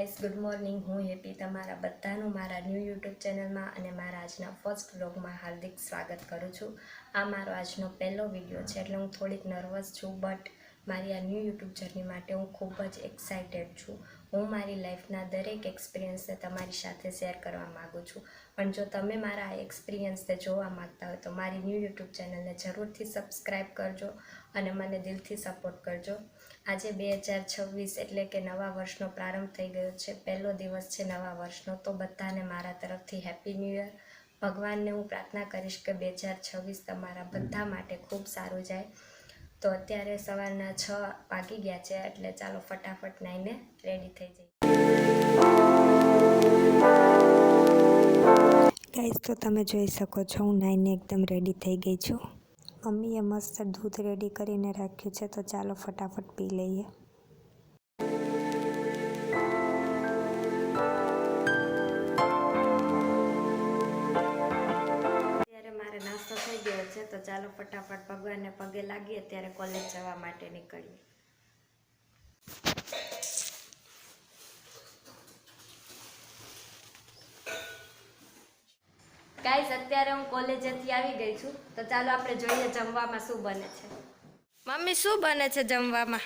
Guys, good morning. હું happy તમારા બધાનું મારા ન્યૂ યુટ્યુબ ચેનલમાં અને મારા આજના ફર્સ્ટ વ્લોગમાં હાર્દિક સ્વાગત કરું છું. આ મારો આજનો પહેલો વિડીયો છે એટલે હું થોડીક નર્વસ છું, બટ મારી આ ન્યૂ યુટ્યુબ જર્ની માટે હું ખૂબ જ એક્સાઇટેડ છું. હું મારી લાઈફના દરેક એક્સપિરિયન્સને તમારી સાથે શેર કરવા માગું છું. પણ જો તમે મારા આ એક્સપિરિયન્સને જોવા માગતા હોય તો મારી ન્યૂ યુટ્યુબ ચેનલને જરૂરથી સબસ્ક્રાઈબ કરજો અને મને દિલથી સપોર્ટ કરજો. આજે 2026 એટલે કે નવા વર્ષનો પ્રારંભ થઈ ગયો છે. પહેલો દિવસ છે નવા વર્ષનો, તો બધાને મારા તરફથી હેપી ન્યૂ યર. ભગવાનને હું પ્રાર્થના કરીશ કે 2026 તમારા બધા માટે ખૂબ સારું જાય. તો અત્યારે સવારના 6 વાગી ગયા છે એટલે ચાલો ફટાફટ નાઈને રેડી થઈ જઈએ. ગાઈસ, તો તમે જોઈ શકો છો હું નાઈને એકદમ રેડી થઈ ગઈ છું. મમ્મીએ મસ્ત દૂધ રેડી કરીને રાખ્યું છે, તો ચાલો ફટાફટ પી લઈએ. અત્યારે મારે નાસ્તો થઈ ગયો છે, તો ચાલો ફટાફટ ભગવાનને પગે લાગીએ ત્યારે કોલેજ જવા માટે નીકળીએ. ગાઈસ, અત્યારે હું કોલેજેથી આવી ગઈ છું, તો ચાલો આપણે જોઈએ જમવામાં શું બને છે. મમ્મી, શું બને છે જમવામાં?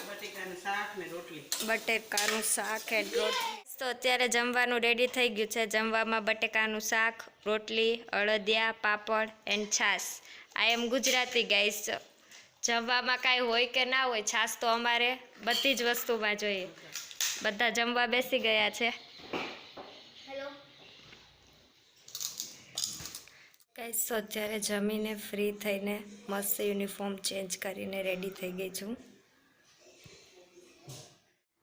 બટેકાનું શાક ને રોટલી. બટેકાનું શાક એન્ડ રોટલી. તો અત્યારે જમવાનું રેડી થઈ ગયું છે. જમવામાં બટેકાનું શાક, રોટલી, અળદિયા, પાપડ એન્ડ છાશ. આઈ એમ ગુજરાતી ગાઈસ. જમવામાં કાંઈ હોય કે ના હોય, છાશ તો અમારે બધી જ વસ્તુમાં જોઈએ. બધા જમવા બેસી ગયા છે. ગાઈસ, તો અત્યારે જમીને ફ્રી થઈને મસ્ત યુનિફોર્મ ચેન્જ કરીને રેડી થઈ ગઈ છું.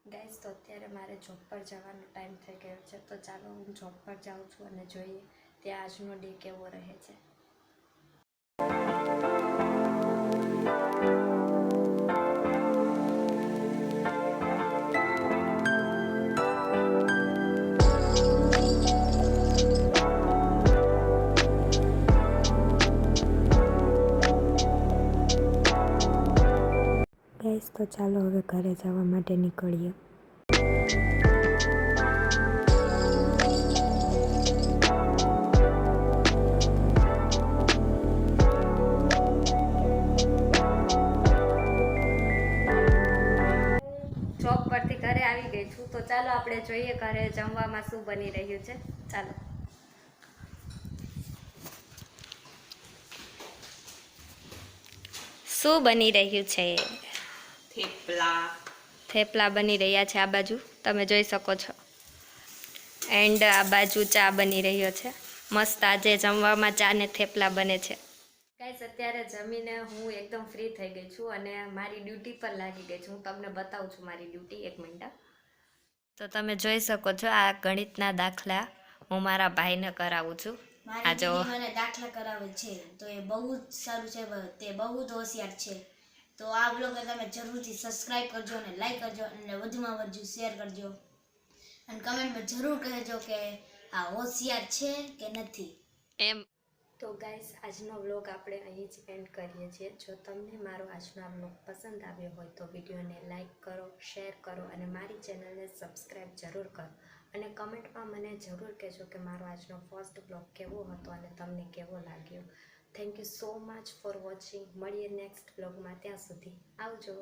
ગાઈસ, તો અત્યારે મારે જોબ પર જવાનો ટાઈમ થઈ ગયો છે, તો ચાલો હું જોબ પર જાઉં છું અને જોઈએ ત્યાં આજનો ડે કેવો રહે છે. ગાઈસ, તો ચાલો હવે ઘરે જવા માટે નીકળીએ. જોબ પરથી ઘરે આવી ગઈ છું, તો ચાલો આપણે જોઈએ ઘરે જમવામાં શું બની રહ્યું છે. ચાલો. શું બની રહ્યું છે? થેપલા બની રહ્યા છે. આ બાજુ તમે જોઈ શકો છો. એન્ડ આ બાજુ ચા બની રહ્યો છે. મસ્ત આજે જમવામાં ચા ને થેપલા બને છે. ગાઈસ, અત્યારે જમીને હું એકદમ ફ્રી થઈ ગઈ છું અને મારી ડ્યુટી પર લાગી ગઈ છું. હું તમને બતાવું છું મારી ડ્યુટી, એક મિનિટ. તો તમે જોઈ શકો છો આ ગણિતના દાખલા હું મારા ભાઈને કરાવું છું. મારી દીદી મને દાખલા કરાવે છે, તો એ બહુ જ સારું છે. તે બહુ જ હોશિયાર છે. તો આ બ્લોગને તમે જરૂરથી સબસ્ક્રાઇબ કરજો અને લાઈક કરજો અને વધુમાં વધુ શેર કરજો અને કમેન્ટમાં જરૂર કહેજો કે આ હોશિયાર છે કે નથી એમ. તો ગાઈસ, આજનો વ્લોગ આપણે અહીં જ એન્ડ કરીએ છીએ. જો તમને મારો આજનો આ વ્લોગ પસંદ આવ્યો હોય તો વિડીયોને લાઈક કરો, શેર કરો અને મારી ચેનલને સબસ્ક્રાઈબ જરૂર કરો. અને કમેન્ટમાં મને જરૂર કહેજો કે મારો આજનો ફર્સ્ટ વ્લોગ કેવો હતો અને તમને કેવો લાગ્યો. Thank you so much for watching. મળીએ નેક્સ્ટ વ્લોગમાં. ત્યાં સુધી આવજો.